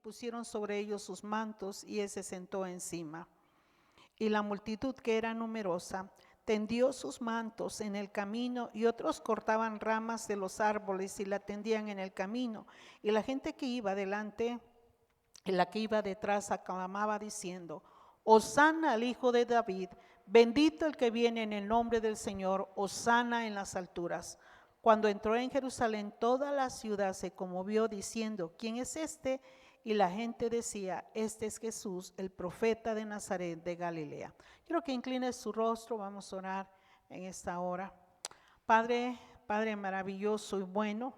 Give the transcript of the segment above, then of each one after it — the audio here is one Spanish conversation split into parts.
pusieron sobre ellos sus mantos, y él se sentó encima. Y la multitud, que era numerosa, tendió sus mantos en el camino, y otros cortaban ramas de los árboles y la tendían en el camino. Y la gente que iba delante y la que iba detrás aclamaba diciendo: Hosana al Hijo de David, bendito el que viene en el nombre del Señor, hosana en las alturas. Cuando entró en Jerusalén, toda la ciudad se conmovió diciendo: ¿Quién es este? Y la gente decía: Este es Jesús, el profeta de Nazaret de Galilea. Quiero que incline su rostro, vamos a orar en esta hora. Padre maravilloso y bueno,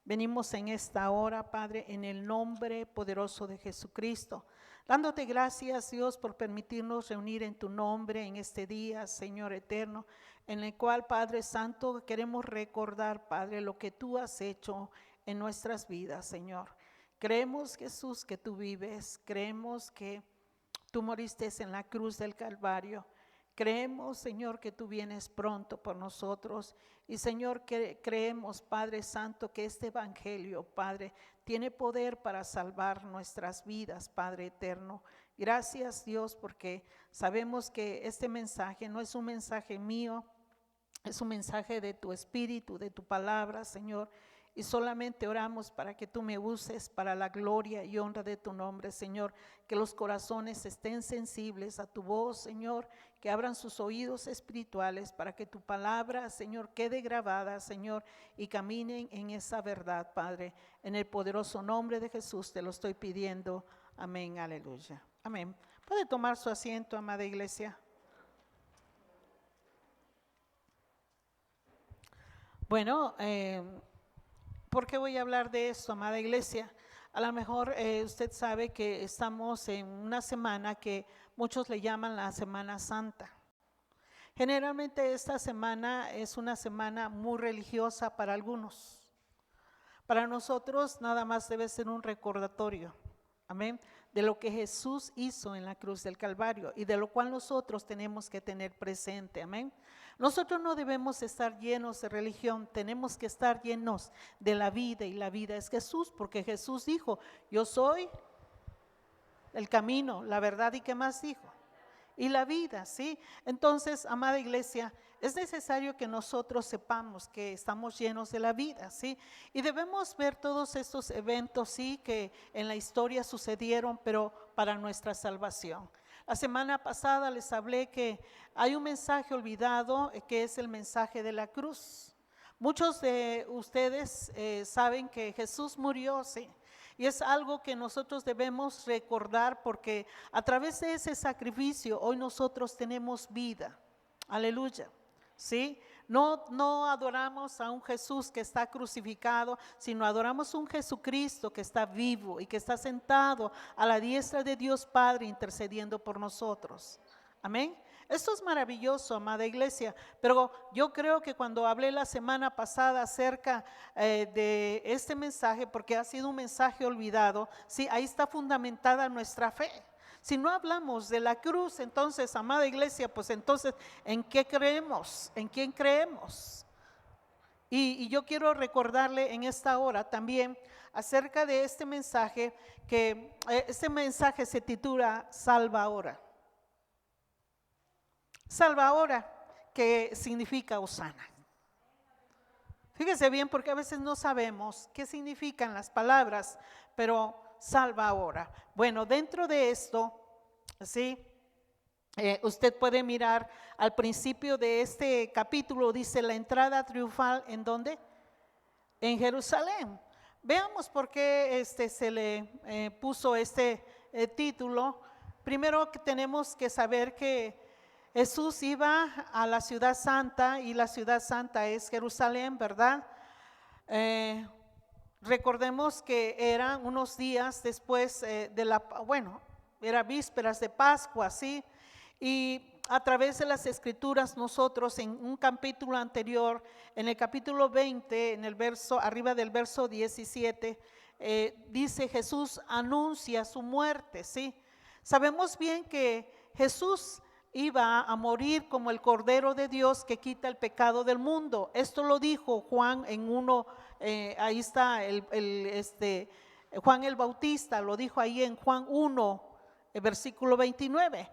venimos en esta hora, Padre, en el nombre poderoso de Jesucristo, dándote gracias, Dios, por permitirnos reunir en tu nombre en este día, Señor eterno, en el cual, Padre Santo, queremos recordar, Padre, lo que tú has hecho en nuestras vidas, Señor. Creemos, Jesús, que tú vives, creemos que tú moriste en la cruz del Calvario. Creemos, Señor, que tú vienes pronto por nosotros. Y, Señor, que creemos, Padre Santo, que este evangelio, Padre, tiene poder para salvar nuestras vidas, Padre eterno. Gracias, Dios, porque sabemos que este mensaje no es un mensaje mío, es un mensaje de tu espíritu, de tu palabra, Señor. Y solamente oramos para que tú me uses para la gloria y honra de tu nombre, Señor. Que los corazones estén sensibles a tu voz, Señor. Que abran sus oídos espirituales para que tu palabra, Señor, quede grabada, Señor, y caminen en esa verdad, Padre. En el poderoso nombre de Jesús te lo estoy pidiendo. Amén, aleluya. Amén. ¿Puede tomar su asiento, amada iglesia? Bueno, ¿por qué voy a hablar de esto, amada iglesia? A lo mejor usted sabe que estamos en una semana que muchos le llaman la Semana Santa. Generalmente esta semana es una semana muy religiosa para algunos. Para nosotros nada más debe ser un recordatorio, amén, de lo que Jesús hizo en la cruz del Calvario y de lo cual nosotros tenemos que tener presente, amén. Nosotros no debemos estar llenos de religión, tenemos que estar llenos de la vida, y la vida es Jesús, porque Jesús dijo: yo soy el camino, la verdad, y ¿qué más dijo? Y la vida, ¿sí? Entonces, amada iglesia, es necesario que nosotros sepamos que estamos llenos de la vida, ¿sí? Y debemos ver todos estos eventos, sí, que en la historia sucedieron, pero para nuestra salvación. La semana pasada les hablé que hay un mensaje olvidado, que es el mensaje de la cruz. Muchos de ustedes saben que Jesús murió, sí. Y es algo que nosotros debemos recordar, porque a través de ese sacrificio hoy nosotros tenemos vida. Aleluya. ¿Sí? No adoramos a un Jesús que está crucificado, sino adoramos a un Jesucristo que está vivo y que está sentado a la diestra de Dios Padre intercediendo por nosotros. Amén. Esto es maravilloso, amada iglesia, pero yo creo que cuando hablé la semana pasada acerca de este mensaje, porque ha sido un mensaje olvidado, sí, ahí está fundamentada nuestra fe. Si no hablamos de la cruz, entonces, amada iglesia, pues entonces, ¿en qué creemos? ¿En quién creemos? Y yo quiero recordarle en esta hora también acerca de este mensaje, que este mensaje se titula Salva ahora. Salva ahora, que significa hosana. Fíjese bien, porque a veces no sabemos qué significan las palabras, pero salva ahora. Bueno, dentro de esto, ¿sí? Usted puede mirar al principio de este capítulo, dice la entrada triunfal, ¿en dónde? En Jerusalén. Veamos por qué se le puso este título. Primero que tenemos que saber que Jesús iba a la ciudad santa, y la ciudad santa es Jerusalén, ¿verdad? Recordemos que eran unos días después era vísperas de Pascua, ¿sí? Y a través de las escrituras nosotros en un capítulo anterior, en el capítulo 20, en el verso, arriba del verso 17, dice: Jesús anuncia su muerte, ¿sí? Sabemos bien que Jesús iba a morir como el Cordero de Dios que quita el pecado del mundo. Esto lo dijo Juan en ahí está Juan el Bautista lo dijo ahí en Juan 1, el versículo 29.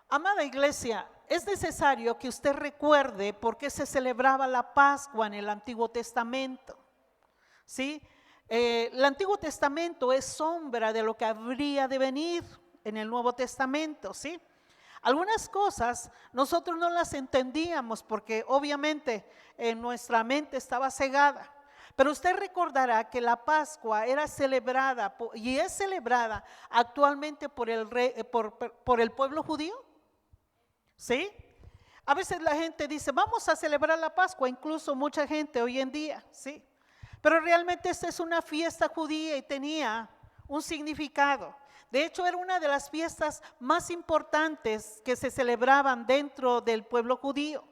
Amada iglesia, es necesario que usted recuerde por qué se celebraba la Pascua en el Antiguo Testamento. ¿Sí? El Antiguo Testamento es sombra de lo que habría de venir en el Nuevo Testamento, ¿sí? Algunas cosas nosotros no las entendíamos porque obviamente nuestra mente estaba cegada. Pero usted recordará que la Pascua era celebrada y es celebrada actualmente por el pueblo judío. ¿Sí? A veces la gente dice, vamos a celebrar la Pascua, incluso mucha gente hoy en día, ¿sí? Pero realmente esta es una fiesta judía y tenía un significado. De hecho, era una de las fiestas más importantes que se celebraban dentro del pueblo judío.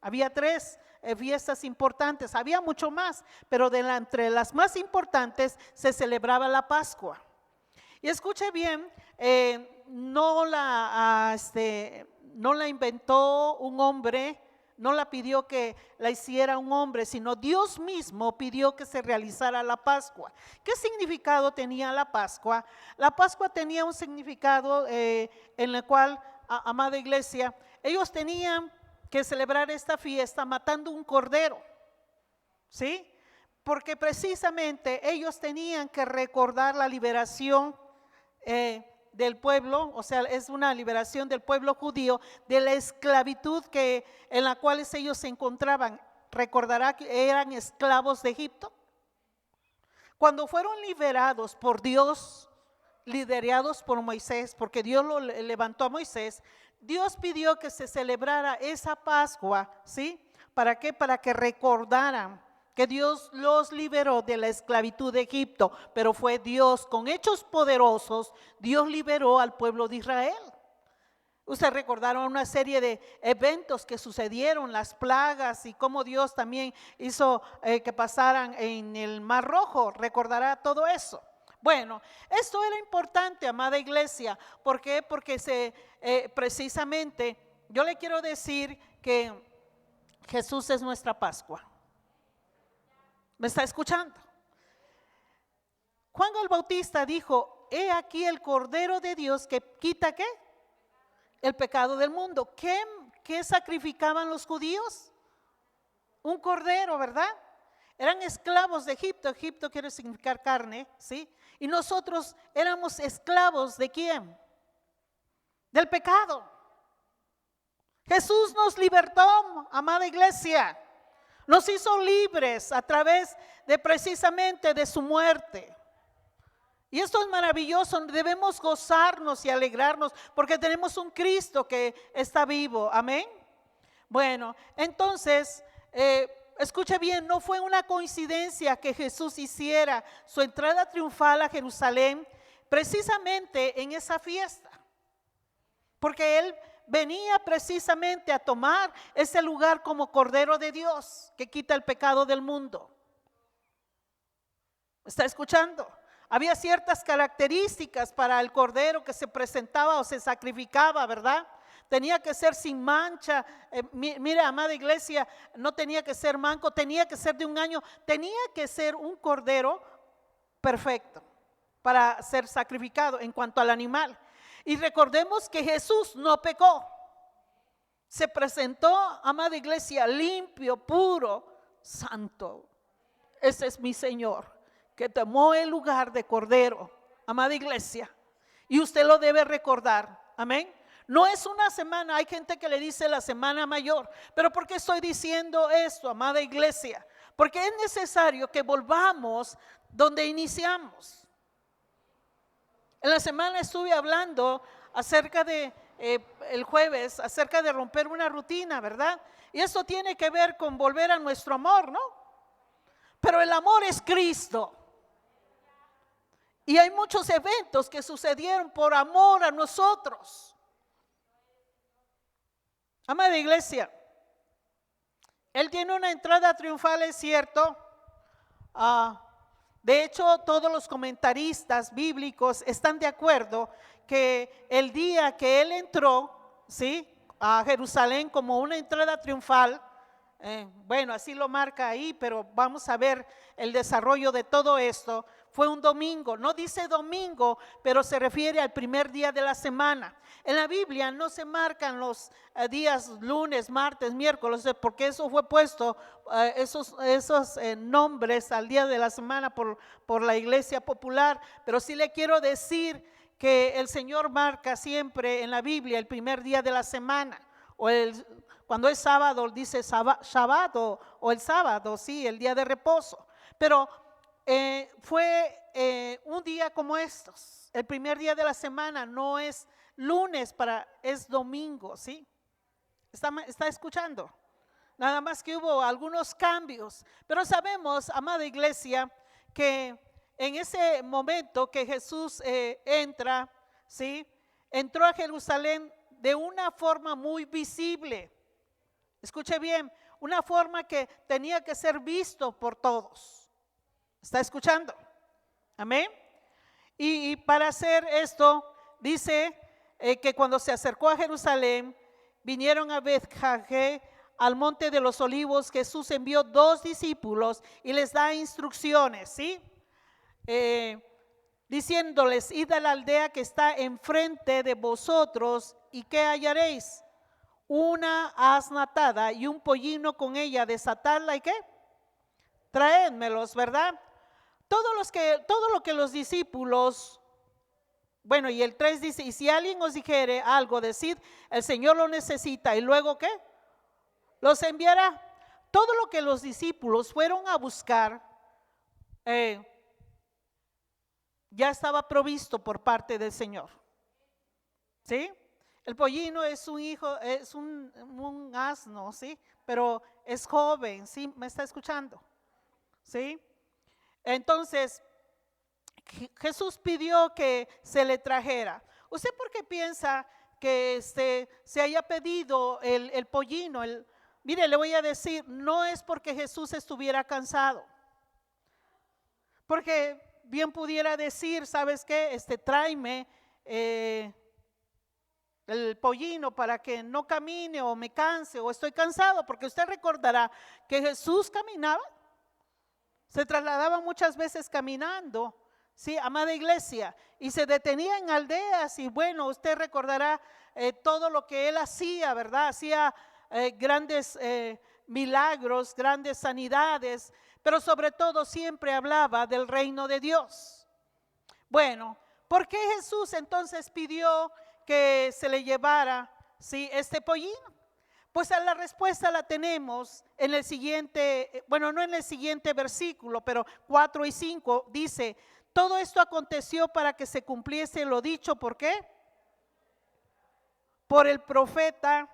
Había 3 fiestas importantes, había mucho más, pero entre las más importantes se celebraba la Pascua. Y escuche bien, no la inventó un hombre, no la pidió que la hiciera un hombre, sino Dios mismo pidió que se realizara la Pascua. ¿Qué significado tenía la Pascua? La Pascua tenía un significado en el cual, amada iglesia, ellos tenían que celebrar esta fiesta matando un cordero, ¿sí? Porque precisamente ellos tenían que recordar la liberación del pueblo, o sea, es una liberación del pueblo judío de la esclavitud en la cual ellos se encontraban. Recordará que eran esclavos de Egipto. Cuando fueron liberados por Dios, liderados por Moisés, porque Dios lo levantó a Moisés, Dios pidió que se celebrara esa Pascua, ¿sí? ¿Para qué? Para que recordaran que Dios los liberó de la esclavitud de Egipto, pero fue Dios, con hechos poderosos, Dios liberó al pueblo de Israel. Ustedes recordaron una serie de eventos que sucedieron, las plagas y cómo Dios también hizo que pasaran en el Mar Rojo, recordará todo eso. Bueno, esto era importante, amada iglesia. ¿Por qué? Porque precisamente yo le quiero decir que Jesús es nuestra Pascua. ¿Me está escuchando? Juan el Bautista dijo, he aquí el Cordero de Dios que quita ¿qué? El pecado del mundo. ¿Qué sacrificaban los judíos? Un cordero, ¿verdad? Eran esclavos de Egipto. Egipto quiere significar carne, ¿sí? Y nosotros éramos esclavos ¿de quién? Del pecado. Jesús nos libertó, amada iglesia. Nos hizo libres a través de precisamente de su muerte. Y esto es maravilloso, debemos gozarnos y alegrarnos porque tenemos un Cristo que está vivo, amén. Bueno, entonces, escuche bien, no fue una coincidencia que Jesús hiciera su entrada triunfal a Jerusalén precisamente en esa fiesta, porque Él venía precisamente a tomar ese lugar como Cordero de Dios que quita el pecado del mundo. ¿Está escuchando? Había ciertas características para el cordero que se presentaba o se sacrificaba, ¿verdad? Tenía que ser sin mancha. Mira, amada iglesia, no tenía que ser manco, tenía que ser de 1 año, tenía que ser un cordero perfecto para ser sacrificado en cuanto al animal. Y recordemos que Jesús no pecó. Se presentó, amada iglesia, limpio, puro, santo. Ese es mi Señor, que tomó el lugar de cordero, amada iglesia. Y usted lo debe recordar, amén. No es una semana, hay gente que le dice la semana mayor. Pero ¿por qué estoy diciendo esto, amada iglesia? Porque es necesario que volvamos donde iniciamos. En la semana estuve hablando acerca de, el jueves, acerca de romper una rutina, ¿verdad? Y eso tiene que ver con volver a nuestro amor, ¿no? Pero el amor es Cristo. Y hay muchos eventos que sucedieron por amor a nosotros. Amada iglesia, Él tiene una entrada triunfal, es cierto. De hecho, todos los comentaristas bíblicos están de acuerdo que el día que Él entró, ¿sí?, a Jerusalén como una entrada triunfal, bueno, así lo marca ahí, pero vamos a ver el desarrollo de todo esto. fue un domingo. No dice domingo, pero se refiere al primer día de la semana. En la Biblia no se marcan los días lunes, martes, miércoles, porque eso fue puesto, esos nombres al día de la semana por la iglesia popular. Pero sí le quiero decir que el Señor marca siempre en la Biblia el primer día de la semana, o cuando es sábado dice Shabbat o el sábado, sí, el día de reposo. Pero fue un día como estos, el primer día de la semana, no es lunes, es domingo, ¿sí? ¿Está escuchando? Nada más que hubo algunos cambios, pero sabemos, amada iglesia, que en ese momento que Jesús entra, ¿sí? Entró a Jerusalén de una forma muy visible. Escuche bien, una forma que tenía que ser visto por todos. ¿Está escuchando? Amén. Y para hacer esto, dice que cuando se acercó a Jerusalén, vinieron a Bethfagé, al monte de los olivos. Jesús envió 2 discípulos y les da instrucciones, ¿sí? Diciéndoles: id a la aldea que está enfrente de vosotros, y ¿qué hallaréis? Una asna atada y un pollino con ella, desatadla, ¿y qué? Traédmelos, ¿verdad? Todo lo que los discípulos, bueno, y el 3 dice: y si alguien os dijere algo, decid, el Señor lo necesita, y luego ¿qué? Los enviará. Todo lo que los discípulos fueron a buscar ya estaba provisto por parte del Señor, ¿sí? El pollino es un hijo, es un asno, ¿sí? Pero es joven, ¿sí? ¿Me está escuchando? ¿Sí? Entonces, Jesús pidió que se le trajera. ¿Usted por qué piensa que se haya pedido el pollino? Mire, le voy a decir, no es porque Jesús estuviera cansado. Porque bien pudiera decir, ¿sabes qué? Tráeme el pollino para que no camine o me canse o estoy cansado, porque usted recordará que Jesús caminaba, se trasladaba muchas veces caminando, sí, amada iglesia, y se detenía en aldeas. Y bueno, usted recordará todo lo que él hacía, ¿verdad? Hacía grandes milagros, grandes sanidades, pero sobre todo siempre hablaba del reino de Dios. Bueno, ¿por qué Jesús entonces pidió que se le llevara, sí, este pollino? Pues la respuesta la tenemos en el siguiente, bueno, no en el siguiente versículo, pero 4 y 5 dice: todo esto aconteció para que se cumpliese lo dicho, ¿por qué? Por el profeta,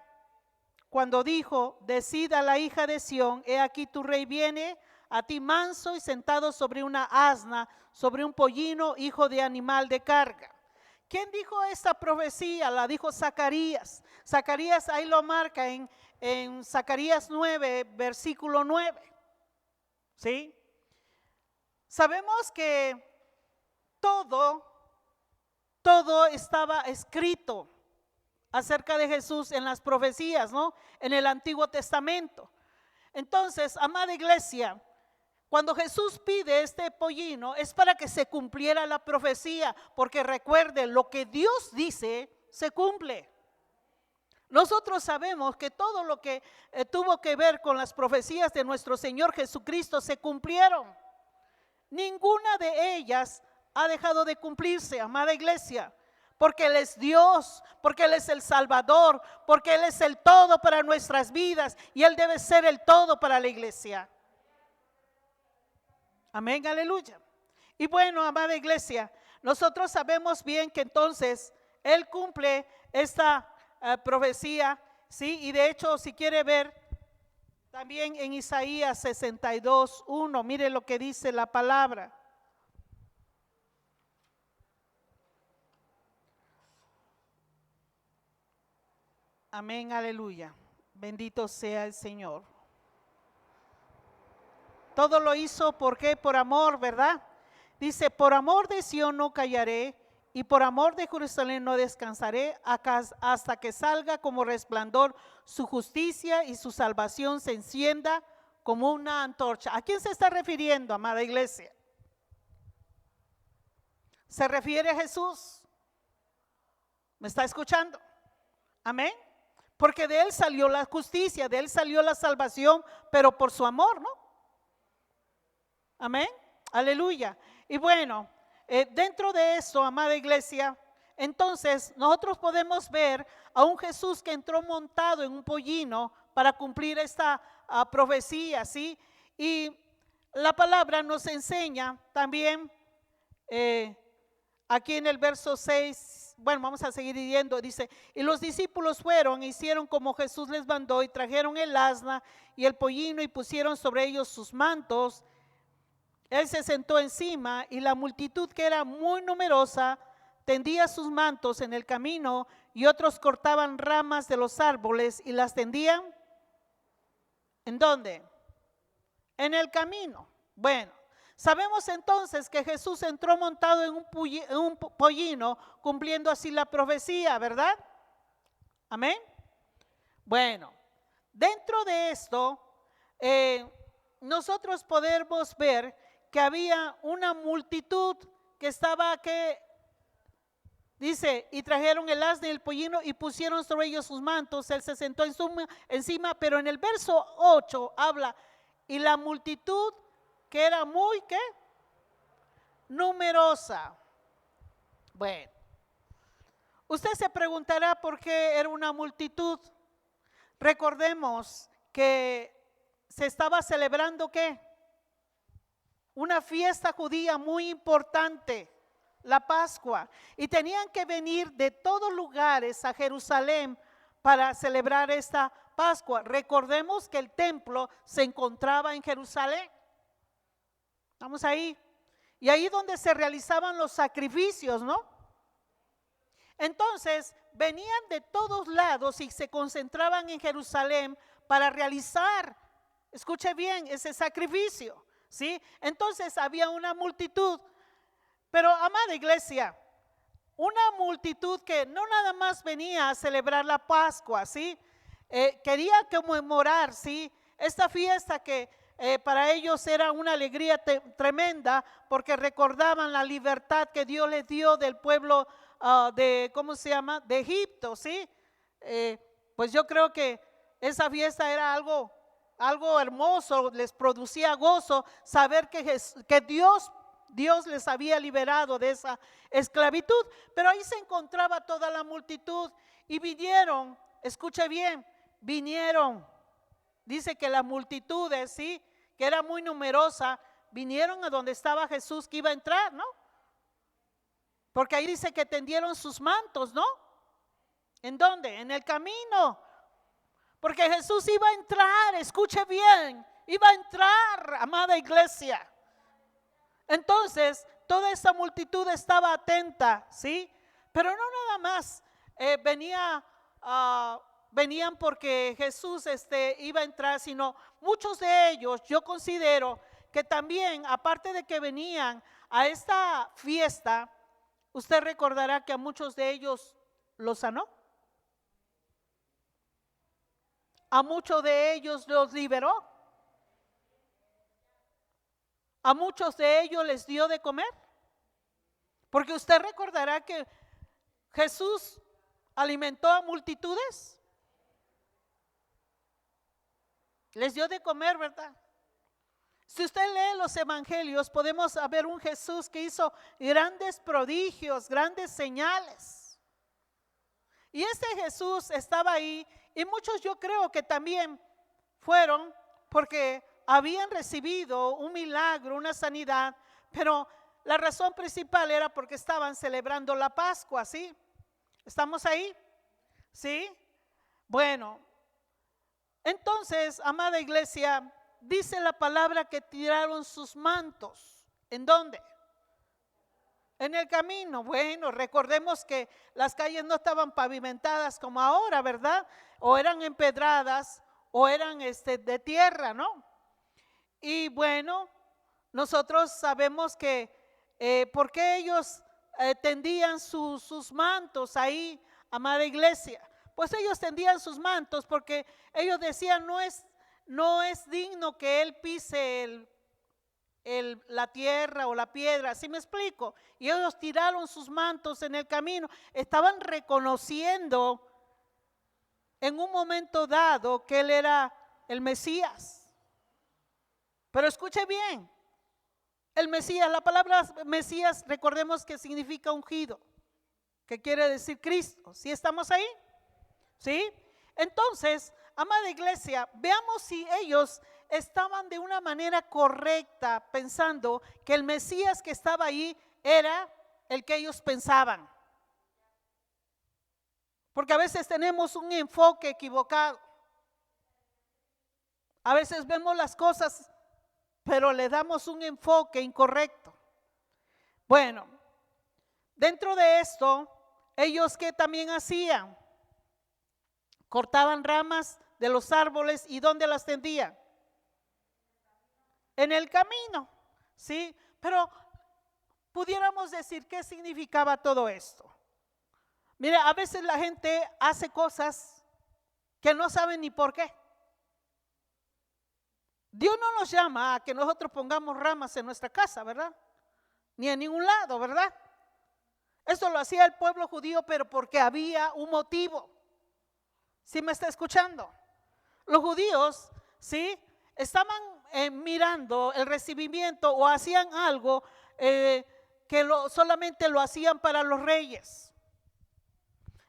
cuando dijo: decid a la hija de Sión, he aquí tu rey viene a ti manso y sentado sobre una asna, sobre un pollino, hijo de animal de carga. ¿Quién dijo esta profecía? La dijo Zacarías. Zacarías ahí lo marca en Zacarías 9, versículo 9. ¿Sí? Sabemos que todo estaba escrito acerca de Jesús en las profecías, ¿no? En el Antiguo Testamento. Entonces, amada iglesia, cuando Jesús pide este pollino es para que se cumpliera la profecía, porque recuerde, lo que Dios dice se cumple. Nosotros sabemos que todo lo que tuvo que ver con las profecías de nuestro Señor Jesucristo se cumplieron. Ninguna de ellas ha dejado de cumplirse, amada iglesia, porque Él es Dios, porque Él es el Salvador, porque Él es el todo para nuestras vidas y Él debe ser el todo para la iglesia. Amén, aleluya. Y bueno, amada iglesia, nosotros sabemos bien que entonces Él cumple esta profecía, ¿sí? Y de hecho, si quiere ver también en Isaías 62:1, mire lo que dice la palabra. Amén, aleluya. Bendito sea el Señor. Todo lo hizo, ¿por qué? Por amor, ¿verdad? Dice: por amor de Sión no callaré, y por amor de Jerusalén no descansaré, hasta que salga como resplandor su justicia y su salvación se encienda como una antorcha. ¿A quién se está refiriendo, amada iglesia? se refiere a Jesús. ¿Me está escuchando? Amén. Porque de Él salió la justicia, de Él salió la salvación, pero por su amor, ¿no? Amén. Aleluya. Y bueno, dentro de eso, amada iglesia, entonces nosotros podemos ver a un Jesús que entró montado en un pollino para cumplir esta profecía, ¿sí? Y la palabra nos enseña también aquí en el verso 6, bueno, vamos a seguir leyendo, dice, y los discípulos fueron, hicieron como Jesús les mandó y trajeron el asna y el pollino y pusieron sobre ellos sus mantos. Él se sentó encima y la multitud, que era muy numerosa, tendía sus mantos en el camino, y otros cortaban ramas de los árboles y las tendían. ¿En dónde? En el camino. Bueno, sabemos entonces que Jesús entró montado en un pollino, cumpliendo así la profecía, ¿verdad? Amén. Bueno, dentro de esto, nosotros podemos ver que había una multitud que estaba, que dice, y trajeron el asna y el pollino y pusieron sobre ellos sus mantos. Él se sentó encima, pero en el verso 8 habla, y la multitud, que era muy, ¿qué? Numerosa. Bueno, usted se preguntará por qué era una multitud. Recordemos que se estaba celebrando, ¿qué? Una fiesta judía muy importante, la Pascua, y tenían que venir de todos lugares a Jerusalén para celebrar esta Pascua. Recordemos que el templo se encontraba en Jerusalén. Estamos ahí. Y ahí donde se realizaban los sacrificios, ¿no? Entonces, venían de todos lados y se concentraban en Jerusalén para realizar, escuche bien, ese sacrificio, ¿sí? Entonces había una multitud, pero amada iglesia, una multitud que no nada más venía a celebrar la Pascua, ¿sí? Quería conmemorar, ¿sí? Esta fiesta que para ellos era una alegría tremenda, porque recordaban la libertad que Dios les dio del pueblo de, ¿cómo se llama? De Egipto, ¿sí? Pues yo creo que esa fiesta era algo hermoso, les producía gozo saber que Dios les había liberado de esa esclavitud. Pero ahí se encontraba toda la multitud y vinieron, escuche bien, vinieron, dice que las multitudes, ¿sí? Que era muy numerosa, vinieron a donde estaba Jesús, que iba a entrar, ¿no? Porque ahí dice que tendieron sus mantos, ¿no? ¿En dónde? En el camino. Porque Jesús iba a entrar, escuche bien, iba a entrar, amada iglesia. Entonces, toda esa multitud estaba atenta, ¿sí? Pero no nada más venían porque Jesús iba a entrar, sino muchos de ellos, yo considero que también, aparte de que venían a esta fiesta, usted recordará que a muchos de ellos los sanó. A muchos de ellos los liberó. A muchos de ellos les dio de comer. Porque usted recordará que Jesús alimentó a multitudes. Les dio de comer, ¿verdad? Si usted lee los evangelios, podemos ver un Jesús que hizo grandes prodigios, grandes señales. Y este Jesús estaba ahí, y muchos yo creo que también fueron porque habían recibido un milagro, una sanidad, pero la razón principal era porque estaban celebrando la Pascua, ¿sí? ¿Estamos ahí? ¿Sí? Bueno, entonces, amada iglesia, dice la palabra que tiraron sus mantos. ¿En dónde? En el camino. Bueno, recordemos que las calles no estaban pavimentadas como ahora, ¿verdad? O eran empedradas o eran de tierra, ¿no? Y bueno, nosotros sabemos que ¿por qué ellos tendían sus mantos ahí, amada iglesia? Pues ellos tendían sus mantos porque ellos decían, no es digno que él pise la tierra o la piedra, ¿sí me explico? Y ellos tiraron sus mantos en el camino, estaban reconociendo en un momento dado que él era el Mesías. Pero escuche bien, el Mesías, la palabra Mesías, recordemos que significa ungido, que quiere decir Cristo. ¿Sí estamos ahí? ¿Sí? Entonces, amada iglesia, veamos si ellos estaban de una manera correcta pensando que el Mesías que estaba ahí era el que ellos pensaban. Porque a veces tenemos un enfoque equivocado. A veces vemos las cosas, pero le damos un enfoque incorrecto. Bueno, dentro de esto, ellos ¿qué también hacían? Cortaban ramas de los árboles y ¿dónde las tendían? En el camino, ¿sí? Pero pudiéramos decir, ¿qué significaba todo esto? Mire, a veces la gente hace cosas que no saben ni por qué. Dios no nos llama a que nosotros pongamos ramas en nuestra casa, ¿verdad? Ni en ningún lado, ¿verdad? Eso lo hacía el pueblo judío, pero porque había un motivo. ¿Sí me está escuchando? Los judíos, ¿sí? Estaban mirando el recibimiento o hacían algo que solamente lo hacían para los reyes.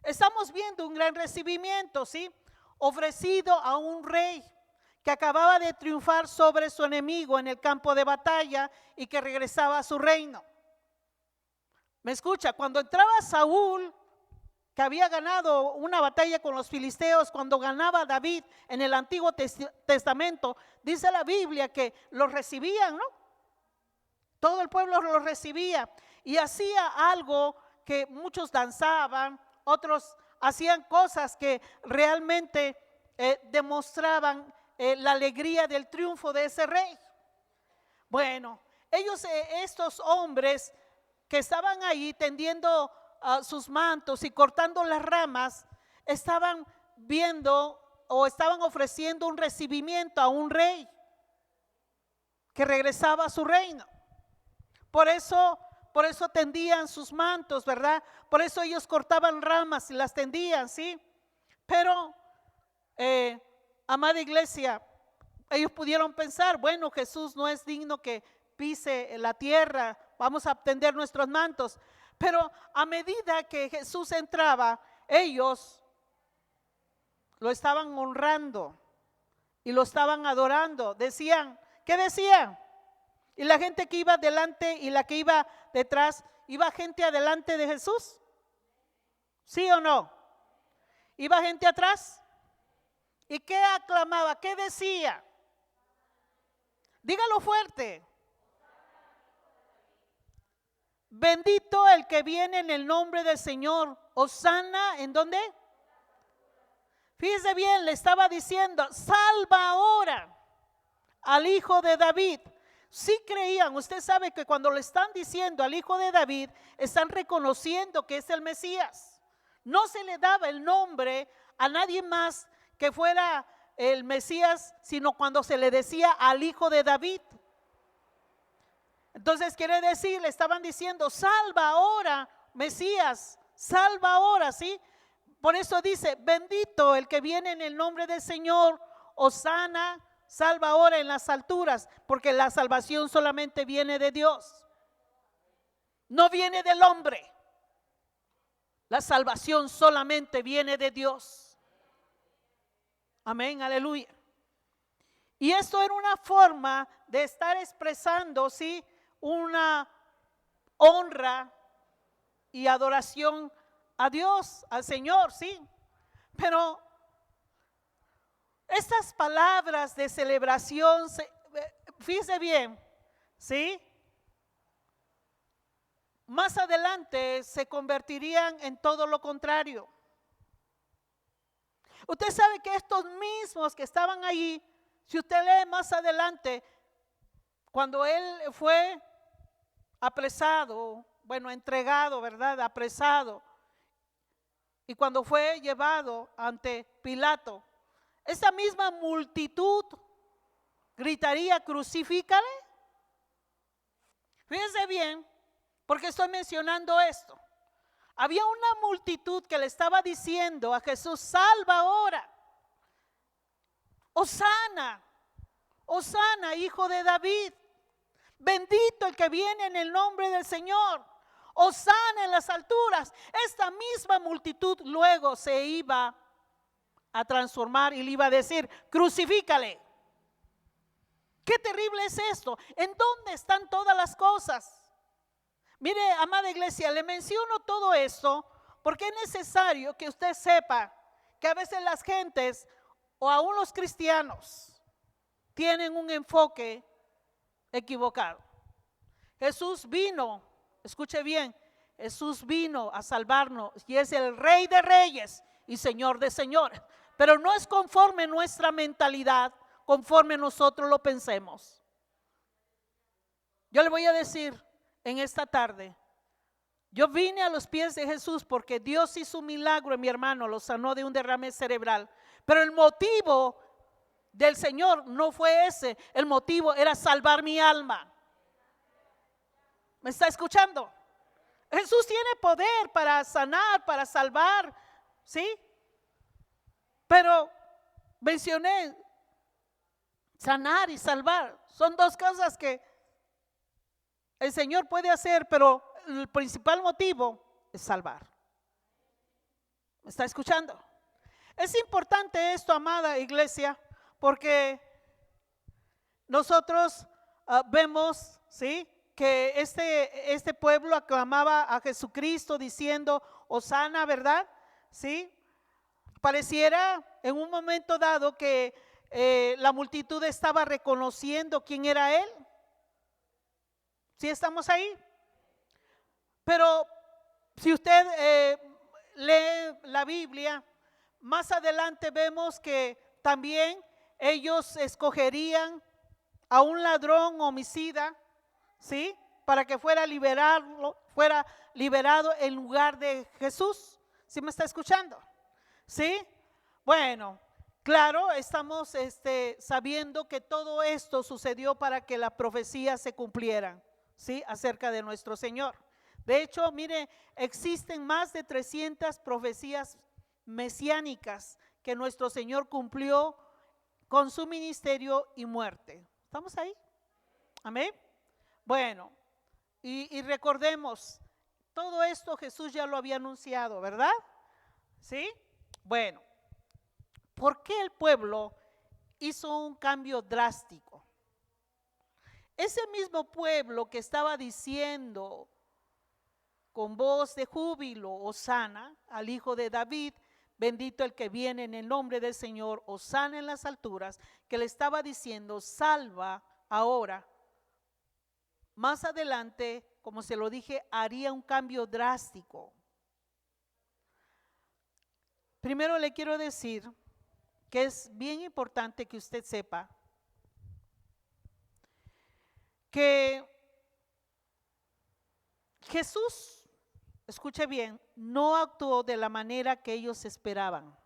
Estamos viendo un gran recibimiento, ¿sí? Ofrecido a un rey que acababa de triunfar sobre su enemigo en el campo de batalla y que regresaba a su reino. ¿Me escucha? Cuando entraba Saúl, que había ganado una batalla con los filisteos, cuando ganaba David en el Antiguo Testamento, dice la Biblia que los recibían, ¿no? Todo el pueblo los recibía y hacía algo que muchos danzaban, otros hacían cosas que realmente demostraban la alegría del triunfo de ese rey. Bueno, ellos, estos hombres que estaban ahí tendiendo sus mantos y cortando las ramas, estaban viendo o estaban ofreciendo un recibimiento a un rey que regresaba a su reino. Por eso tendían sus mantos, ¿verdad? Por eso ellos cortaban ramas y las tendían, ¿sí? Pero, amada iglesia, ellos pudieron pensar, bueno, Jesús no es digno que pise la tierra, vamos a tender nuestros mantos. Pero a medida que Jesús entraba, ellos lo estaban honrando y lo estaban adorando. Decían, ¿qué decían? Y la gente que iba delante y la que iba detrás, ¿iba gente adelante de Jesús? ¿Sí o no? ¿Iba gente atrás? ¿Y qué aclamaba? ¿Qué decía? Dígalo fuerte. Bendito el que viene en el nombre del Señor. Hosana, ¿en dónde? Fíjese bien, le estaba diciendo, salva ahora al hijo de David. Si creían, usted sabe que cuando le están diciendo al hijo de David, están reconociendo que es el Mesías. No se le daba el nombre a nadie más que fuera el Mesías, sino cuando se le decía al hijo de David. Entonces quiere decir, le estaban diciendo, salva ahora, Mesías, salva ahora, ¿sí? Por eso dice, bendito el que viene en el nombre del Señor, hosana, salva ahora en las alturas, porque la salvación solamente viene de Dios, no viene del hombre. La salvación solamente viene de Dios. Amén, aleluya. Y esto era una forma de estar expresando, ¿sí?, una honra y adoración a Dios, al Señor, ¿sí? Pero estas palabras de celebración, fíjese bien, ¿sí?, más adelante se convertirían en todo lo contrario. Usted sabe que estos mismos que estaban allí, si usted lee más adelante, cuando él fue apresado, bueno, entregado, ¿verdad? Apresado. Y cuando fue llevado ante Pilato, esa misma multitud gritaría, crucifícale. Fíjense bien, porque estoy mencionando esto. Había una multitud que le estaba diciendo a Jesús: salva ahora. Hosana, Hosana, hijo de David. Bendito el que viene en el nombre del Señor. Hosana en las alturas. Esta misma multitud luego se iba a transformar y le iba a decir: crucifícale. Qué terrible es esto. ¿En dónde están todas las cosas? Mire, amada iglesia, le menciono todo esto porque es necesario que usted sepa que a veces las gentes o aún los cristianos tienen un enfoque equivocado. Jesús vino, escuche bien, Jesús vino a salvarnos y es el Rey de Reyes y Señor de Señores, pero no es conforme nuestra mentalidad, conforme nosotros lo pensemos. Yo le voy a decir en esta tarde, yo vine a los pies de Jesús porque Dios hizo un milagro en mi hermano, lo sanó de un derrame cerebral, pero el motivo del Señor no fue ese, el motivo era salvar mi alma. ¿Me está escuchando? Jesús tiene poder para sanar, para salvar, ¿sí? Pero mencioné sanar y salvar, son dos cosas que el Señor puede hacer, pero el principal motivo es salvar. ¿Me está escuchando? Es importante esto, amada iglesia, porque nosotros vemos, ¿sí?, que este pueblo aclamaba a Jesucristo diciendo Hosana, ¿verdad? ¿Sí? Pareciera en un momento dado que la multitud estaba reconociendo quién era Él. ¿Sí estamos ahí? Pero si usted lee la Biblia, más adelante vemos que también ellos escogerían a un ladrón homicida, ¿sí?, para que fuera liberado en lugar de Jesús. ¿Sí me está escuchando? ¿Sí? Bueno, claro, estamos sabiendo que todo esto sucedió para que las profecías se cumplieran, ¿sí?, acerca de nuestro Señor. De hecho, mire, existen más de 300 profecías mesiánicas que nuestro Señor cumplió con su ministerio y muerte. ¿Estamos ahí? Amén. Bueno, y recordemos, todo esto Jesús ya lo había anunciado, ¿verdad? ¿Sí? Bueno, ¿por qué el pueblo hizo un cambio drástico? Ese mismo pueblo que estaba diciendo con voz de júbilo, Hosana al hijo de David, bendito el que viene en el nombre del Señor, Hosana en las alturas, que le estaba diciendo salva ahora. Más adelante, como se lo dije, haría un cambio drástico. Primero le quiero decir que es bien importante que usted sepa que Jesús, escuche bien, no actuó de la manera que ellos esperaban.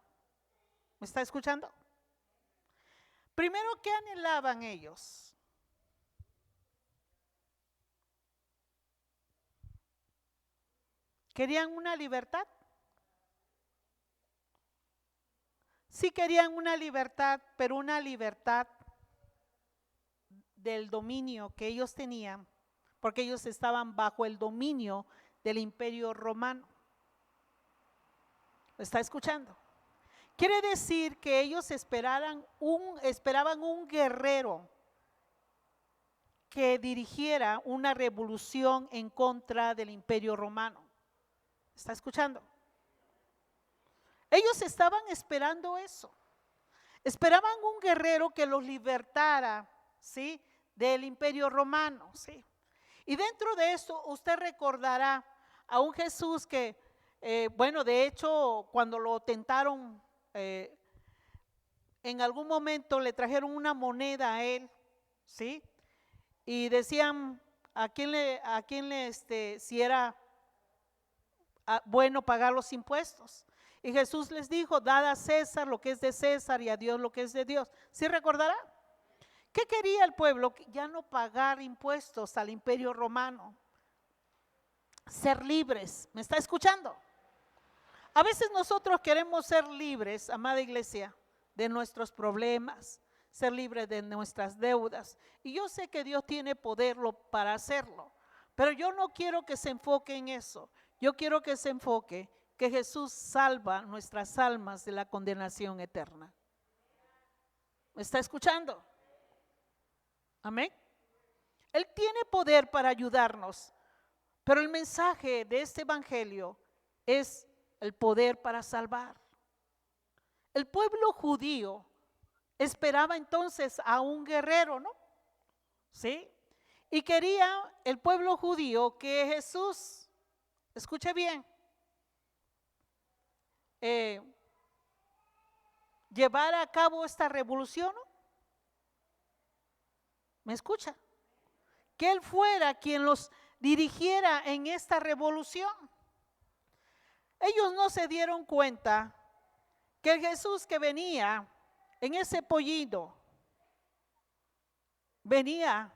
¿Me está escuchando? Primero, ¿qué anhelaban ellos? ¿Querían una libertad? Sí querían una libertad, pero una libertad del dominio que ellos tenían, porque ellos estaban bajo el dominio del Imperio Romano. ¿Me está escuchando? Quiere decir que ellos esperaban un guerrero que dirigiera una revolución en contra del Imperio Romano. ¿Está escuchando? Ellos estaban esperando eso. Esperaban un guerrero que los libertara, ¿sí?, del Imperio Romano, ¿sí? Y dentro de esto usted recordará a un Jesús que, bueno, de hecho, cuando lo tentaron, en algún momento le trajeron una moneda a él, ¿sí? Y decían si era bueno pagar los impuestos. Y Jesús les dijo, dad a César lo que es de César y a Dios lo que es de Dios. ¿Sí recordará? ¿Qué quería el pueblo? Ya no pagar impuestos al Imperio Romano. Ser libres. ¿Me está escuchando? A veces nosotros queremos ser libres, amada iglesia, de nuestros problemas, ser libres de nuestras deudas. Y yo sé que Dios tiene poder para hacerlo, pero yo no quiero que se enfoque en eso. Yo quiero que se enfoque que Jesús salva nuestras almas de la condenación eterna. ¿Me está escuchando? Amén. Él tiene poder para ayudarnos, pero el mensaje de este evangelio es el poder para salvar. El pueblo judío esperaba entonces a un guerrero, ¿no? ¿Sí? Y quería el pueblo judío que Jesús, escuche bien, llevara a cabo esta revolución, ¿no? ¿Me escucha? Que Él fuera quien los dirigiera en esta revolución. Ellos no se dieron cuenta que el Jesús que venía en ese pollito, venía,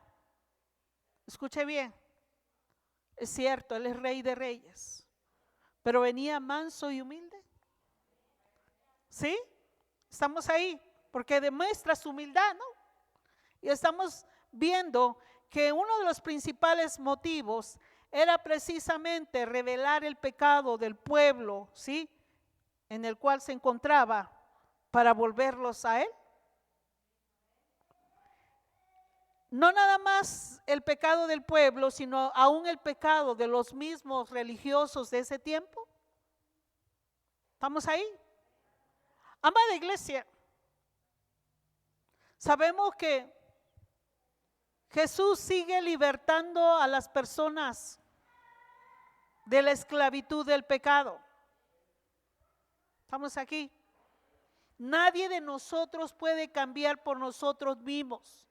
escuche bien, es cierto, Él es Rey de Reyes, pero venía manso y humilde. ¿Sí? Estamos ahí, porque demuestra su humildad, ¿no? Y estamos viendo que uno de los principales motivos era precisamente revelar el pecado del pueblo, ¿sí? En el cual se encontraba, para volverlos a Él. No nada más el pecado del pueblo, sino aún el pecado de los mismos religiosos de ese tiempo. ¿Estamos ahí? Amada iglesia, sabemos que Jesús sigue libertando a las personas de la esclavitud del pecado. ¿Estamos aquí? Nadie de nosotros puede cambiar por nosotros mismos.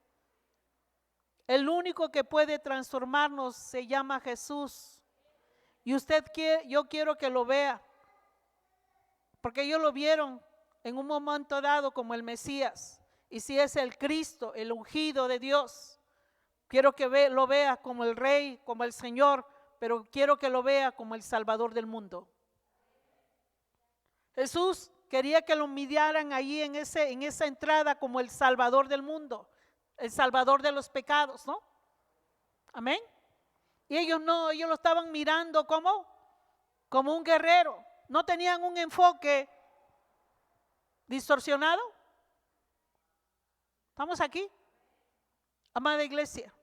El único que puede transformarnos se llama Jesús. Y yo quiero que lo vea, porque ellos lo vieron en un momento dado como el Mesías. Y si es el Cristo, el ungido de Dios, quiero que lo vea como el Rey, como el Señor, pero quiero que lo vea como el Salvador del mundo. Jesús quería que lo miraran ahí en esa entrada como el Salvador del mundo, el Salvador de los pecados, ¿no? Amén. Y ellos no, ellos lo estaban mirando como un guerrero. No tenían un enfoque distorsionado. ¿Estamos aquí? Amada iglesia,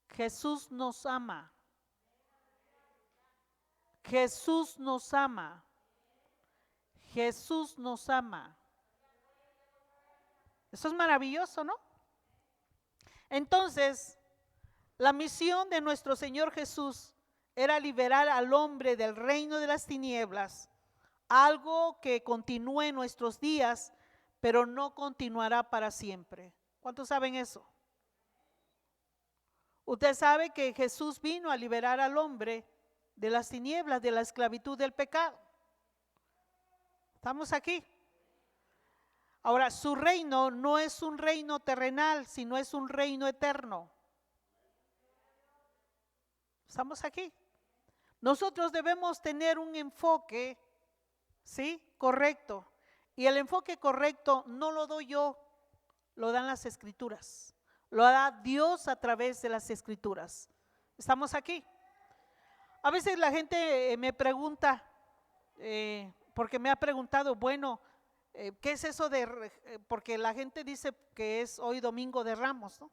Jesús nos ama. Jesús nos ama. Jesús nos ama. Eso es maravilloso, ¿no? Entonces, la misión de nuestro Señor Jesús era liberar al hombre del reino de las tinieblas, algo que continúe en nuestros días, pero no continuará para siempre. ¿Cuántos saben eso? Usted sabe que Jesús vino a liberar al hombre de las tinieblas, de la esclavitud del pecado. ¿Estamos aquí? Ahora, su reino no es un reino terrenal, sino es un reino eterno. ¿Estamos aquí? Nosotros debemos tener un enfoque, ¿sí? Correcto. Y el enfoque correcto no lo doy yo, lo dan las Escrituras. Lo da Dios a través de las Escrituras. ¿Estamos aquí? A veces la gente me pregunta, porque me ha preguntado, bueno, ¿qué es eso porque la gente dice que es hoy Domingo de Ramos, ¿no?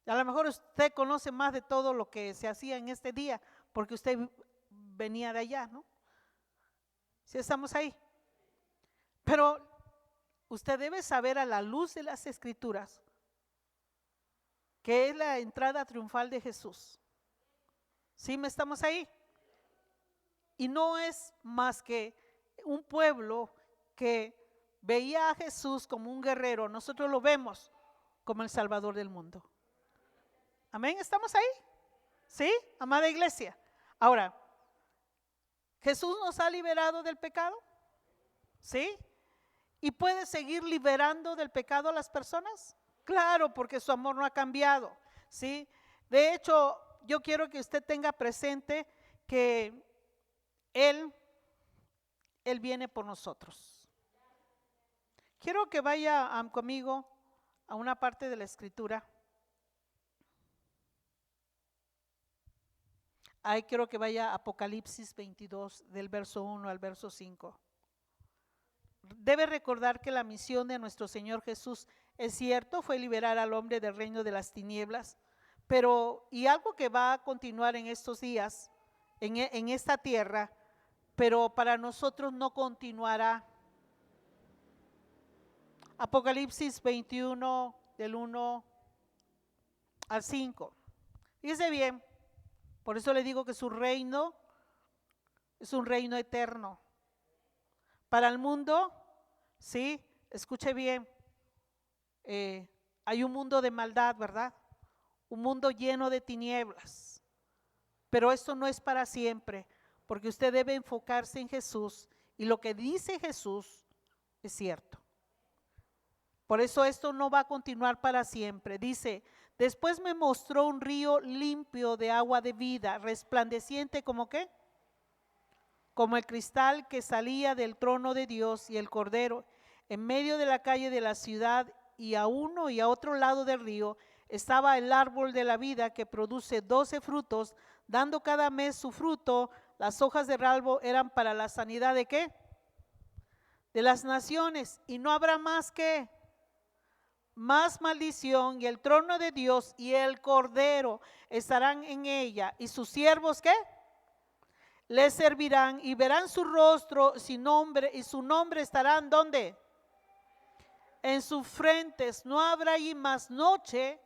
A lo mejor usted conoce más de todo lo que se hacía en este día, porque usted venía de allá, ¿no? Si estamos ahí. Pero usted debe saber a la luz de las Escrituras que es la entrada triunfal de Jesús. ¿Sí me estamos ahí? Y no es más que un pueblo que veía a Jesús como un guerrero. Nosotros lo vemos como el Salvador del mundo. Amén, ¿estamos ahí? ¿Sí? Amada iglesia. Ahora, ¿Jesús nos ha liberado del pecado? ¿Sí? ¿Y puede seguir liberando del pecado a las personas? Claro, porque su amor no ha cambiado, ¿sí? De hecho, yo quiero que usted tenga presente que Él viene por nosotros. Quiero que vaya conmigo a una parte de la Escritura. Ahí quiero que vaya a Apocalipsis 22, del verso 1 al verso 5. Debe recordar que la misión de nuestro Señor Jesús, es cierto, fue liberar al hombre del reino de las tinieblas, pero, y algo que va a continuar en estos días, en esta tierra, pero para nosotros no continuará. Apocalipsis 21, del 1 al 5. Fíjese bien, por eso le digo que su reino es un reino eterno. Para el mundo, sí, escuche bien, hay un mundo de maldad, ¿verdad? Un mundo lleno de tinieblas. Pero esto no es para siempre, porque usted debe enfocarse en Jesús, y lo que dice Jesús es cierto. Por eso esto no va a continuar para siempre. Dice, después me mostró un río limpio de agua de vida, resplandeciente como ¿qué? Como el cristal que salía del trono de Dios y el Cordero. En medio de la calle de la ciudad, y a uno y a otro lado del río, estaba el árbol de la vida, que produce 12 frutos, dando cada mes su fruto. Las hojas del árbol eran para la sanidad ¿de qué? De las naciones. Y no habrá más que más maldición, y el trono de Dios y el Cordero estarán en ella, y sus siervos ¿qué? Les servirán, y verán su rostro sin nombre, y su nombre estarán ¿dónde? En sus frentes. No habrá allí más noche,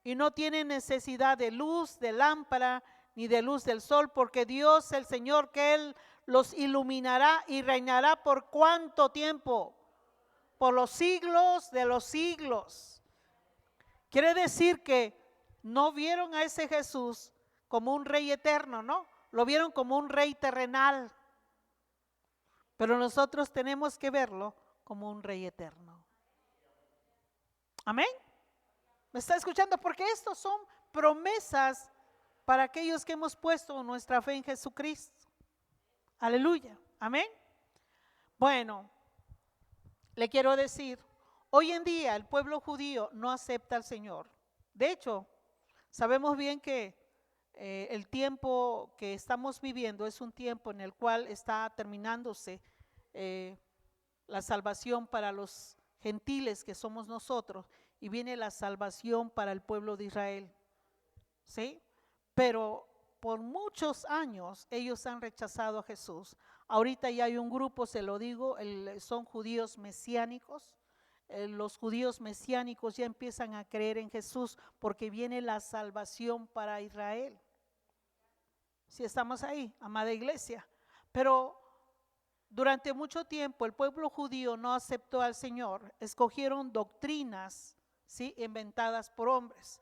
y no tienen necesidad de luz, de lámpara, ni de luz del sol, porque Dios el Señor, que Él los iluminará, y reinará por ¿cuánto tiempo? Por los siglos de los siglos. Quiere decir que no vieron a ese Jesús como un rey eterno, ¿no? Lo vieron como un rey terrenal. Pero nosotros tenemos que verlo como un rey eterno. Amén. ¿Me está escuchando? Porque estos son promesas para aquellos que hemos puesto nuestra fe en Jesucristo. Aleluya. Amén. Bueno, le quiero decir, hoy en día el pueblo judío no acepta al Señor. De hecho, sabemos bien que el tiempo que estamos viviendo es un tiempo en el cual está terminándose la salvación para los gentiles que somos nosotros, y viene la salvación para el pueblo de Israel. ¿Sí? Pero por muchos años ellos han rechazado a Jesús. Ahorita ya hay un grupo, se lo digo, son judíos mesiánicos. Los judíos mesiánicos ya empiezan a creer en Jesús, porque viene la salvación para Israel. Si estamos ahí, amada iglesia. Pero durante mucho tiempo el pueblo judío no aceptó al Señor. Escogieron doctrinas, ¿sí?, inventadas por hombres.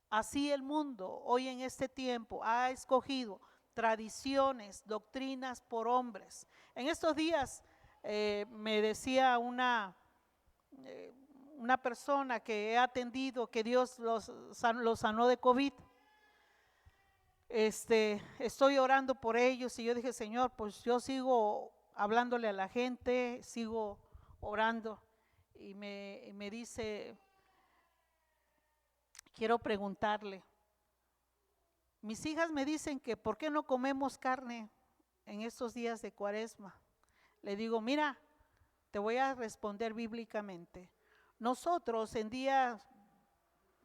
Así el mundo hoy en este tiempo ha escogido tradiciones, doctrinas por hombres. En estos días me decía una persona que he atendido que Dios los sanó de COVID. Estoy orando por ellos, y yo dije, Señor, pues yo sigo hablándole a la gente, sigo orando, y me dice, quiero preguntarle, mis hijas me dicen que ¿por qué no comemos carne en estos días de Cuaresma? Le digo, mira, te voy a responder bíblicamente. Nosotros en días,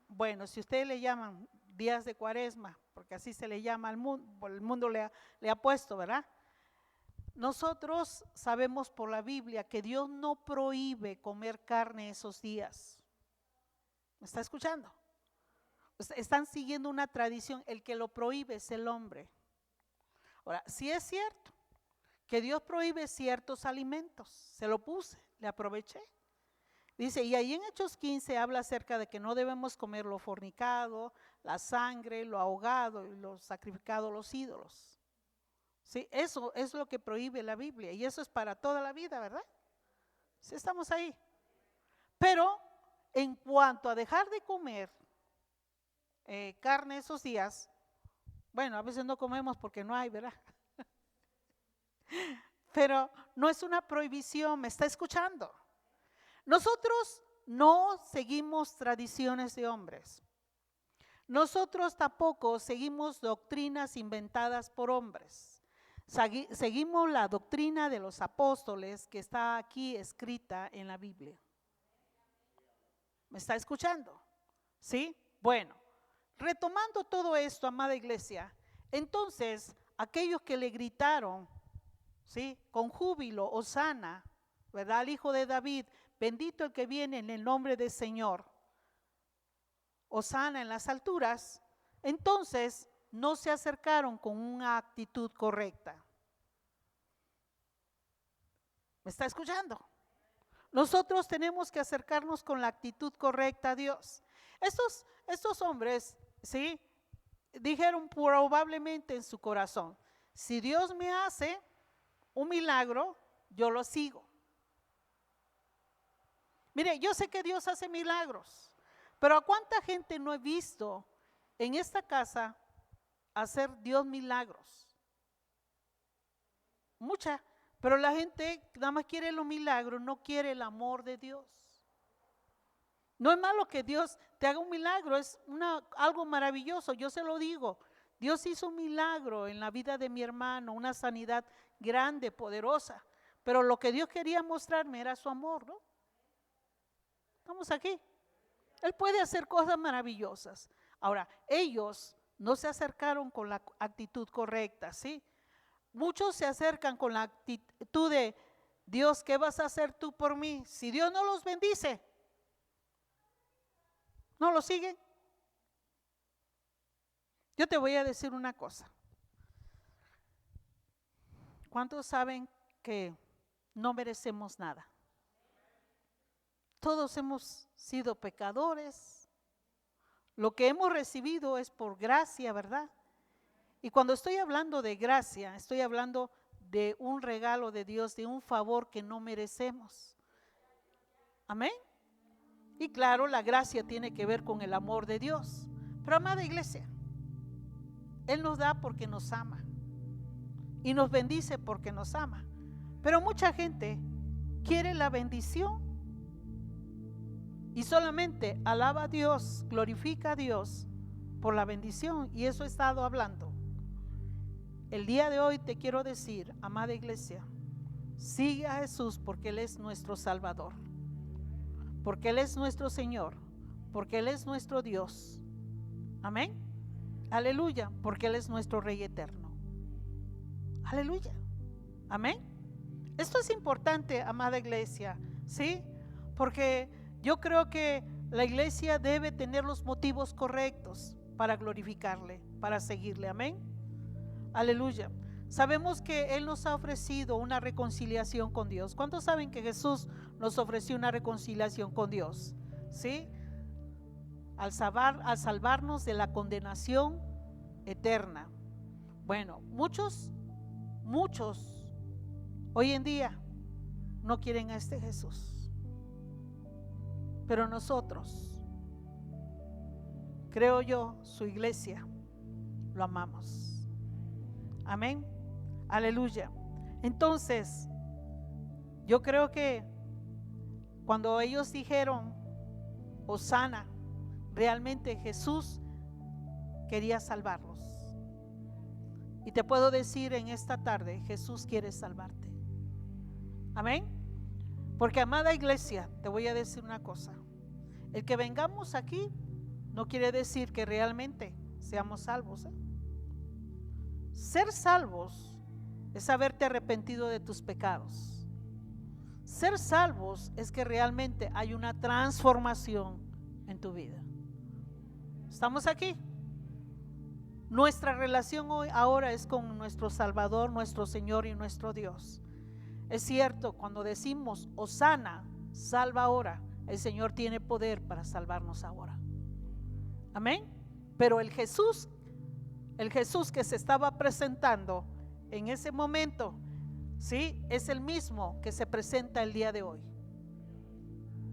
bueno, si ustedes le llaman días de Cuaresma, porque así se le llama al mundo, el mundo le ha puesto, ¿verdad? Nosotros sabemos por la Biblia que Dios no prohíbe comer carne esos días. ¿Me está escuchando? Están siguiendo una tradición, el que lo prohíbe es el hombre. Ahora, si es cierto que Dios prohíbe ciertos alimentos, se lo puse, le aproveché. Dice, y ahí en Hechos 15 habla acerca de que no debemos comer lo fornicado, la sangre, lo ahogado y lo sacrificado a los ídolos. Sí, eso es lo que prohíbe la Biblia, y eso es para toda la vida, ¿verdad? Sí, estamos ahí. Pero en cuanto a dejar de comer carne esos días, bueno, a veces no comemos porque no hay, ¿verdad? Pero no es una prohibición, ¿me está escuchando? Nosotros no seguimos tradiciones de hombres. Nosotros tampoco seguimos doctrinas inventadas por hombres. Seguimos la doctrina de los apóstoles que está aquí escrita en la Biblia. ¿Me está escuchando? ¿Sí? Bueno, retomando todo esto, amada iglesia, entonces aquellos que le gritaron, ¿sí?, con júbilo, hosana, ¿verdad?, al Hijo de David, bendito el que viene en el nombre del Señor, hosana en las alturas, entonces no se acercaron con una actitud correcta. ¿Me está escuchando? Nosotros tenemos que acercarnos con la actitud correcta a Dios. Estos hombres, ¿sí?, dijeron probablemente en su corazón, si Dios me hace un milagro, yo lo sigo. Mire, yo sé que Dios hace milagros, pero ¿a cuánta gente no he visto en esta casa hacer Dios milagros? Mucha, pero la gente nada más quiere los milagros, no quiere el amor de Dios. No es malo que Dios te haga un milagro, es algo maravilloso, yo se lo digo. Dios hizo un milagro en la vida de mi hermano, una sanidad grande, poderosa, pero lo que Dios quería mostrarme era su amor, ¿no? Estamos aquí. Él puede hacer cosas maravillosas. Ahora, ellos no se acercaron con la actitud correcta, ¿sí? Muchos se acercan con la actitud de, Dios, ¿qué vas a hacer tú por mí? Si Dios no los bendice, ¿no lo siguen? Yo te voy a decir una cosa. ¿Cuántos saben que no merecemos nada? Todos hemos sido pecadores. Lo que hemos recibido es por gracia, ¿verdad? Y cuando estoy hablando de gracia, estoy hablando de un regalo de Dios, de un favor que no merecemos. Amén. Y claro, la gracia tiene que ver con el amor de Dios. Pero amada iglesia, Él nos da porque nos ama y nos bendice porque nos ama. Pero mucha gente quiere la bendición y solamente alaba a Dios, glorifica a Dios por la bendición, y eso he estado hablando. El día de hoy te quiero decir, amada iglesia, sigue a Jesús porque Él es nuestro Salvador, porque Él es nuestro Señor, porque Él es nuestro Dios. Amén. Aleluya, porque Él es nuestro Rey eterno. Aleluya. Amén. Esto es importante, amada iglesia, ¿sí? Porque yo creo que la iglesia debe tener los motivos correctos para glorificarle, para seguirle. Amén. Aleluya. Sabemos que Él nos ha ofrecido una reconciliación con Dios. ¿Cuántos saben que Jesús nos ofreció una reconciliación con Dios? ¿Sí? Al salvarnos de la condenación eterna. Bueno, muchos hoy en día no quieren a este Jesús, pero nosotros, creo yo, su iglesia, lo amamos. Amén. Aleluya. Entonces, yo creo que cuando ellos dijeron hosana, realmente Jesús quería salvarlos. Y te puedo decir en esta tarde, Jesús quiere salvarte. Amén. Porque, amada iglesia, te voy a decir una cosa. El que vengamos aquí no quiere decir que realmente seamos salvos, ¿eh? Ser salvos es haberte arrepentido de tus pecados. Ser salvos es que realmente hay una transformación en tu vida. ¿Estamos aquí? Nuestra relación hoy, ahora, es con nuestro Salvador, nuestro Señor y nuestro Dios. Es cierto, cuando decimos hosana, salva ahora, el Señor tiene poder para salvarnos ahora. Amén. Pero el Jesús que se estaba presentando en ese momento, ¿sí?, es el mismo que se presenta el día de hoy.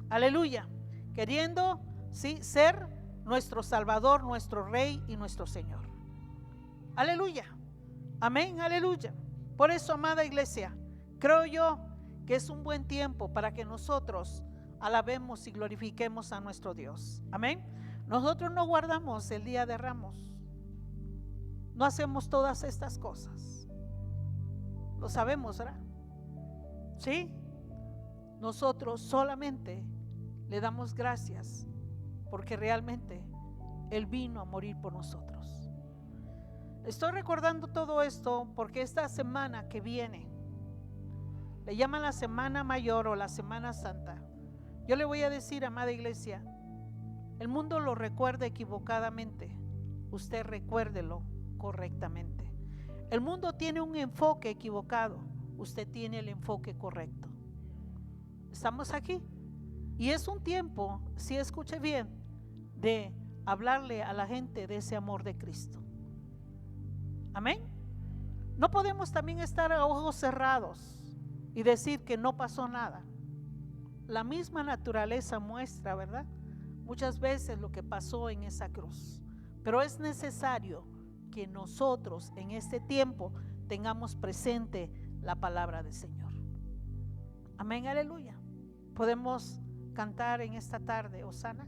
Aleluya. Queriendo, sí, ser nuestro Salvador, nuestro Rey y nuestro Señor. Aleluya. Amén, aleluya. Por eso, amada iglesia, creo yo que es un buen tiempo para que nosotros alabemos y glorifiquemos a nuestro Dios. Amén. Nosotros no guardamos el Día de Ramos. No hacemos todas estas cosas. Lo sabemos, ¿verdad? Sí. Nosotros solamente le damos gracias porque realmente Él vino a morir por nosotros. Estoy recordando todo esto porque esta semana que viene, le llaman la Semana Mayor o la Semana Santa. Yo le voy a decir, amada iglesia, el mundo lo recuerda equivocadamente. Usted recuérdelo correctamente. El mundo tiene un enfoque equivocado. Usted tiene el enfoque correcto. Estamos aquí. Y es un tiempo, si escuche bien, de hablarle a la gente de ese amor de Cristo. Amén. No podemos también estar a ojos cerrados y decir que no pasó nada. La misma naturaleza muestra, ¿verdad? Muchas veces lo que pasó en esa cruz. Pero es necesario que nosotros en este tiempo tengamos presente la palabra del Señor. Amén, aleluya. Podemos cantar en esta tarde, Hosana.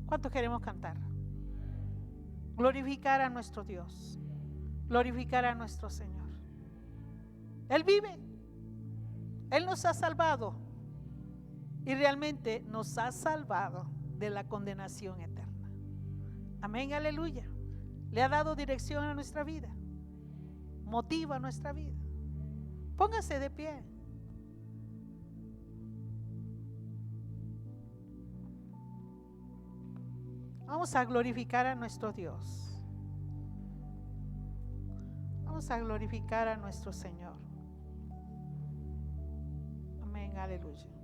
¿Cuánto queremos cantar? Glorificar a nuestro Dios, glorificar a nuestro Señor. Él vive, Él nos ha salvado y realmente nos ha salvado de la condenación eterna. Amén, aleluya. Le ha dado dirección a nuestra vida, motiva nuestra vida. Póngase de pie. Vamos a glorificar a nuestro Dios. Vamos a glorificar a nuestro Señor. Amén, aleluya.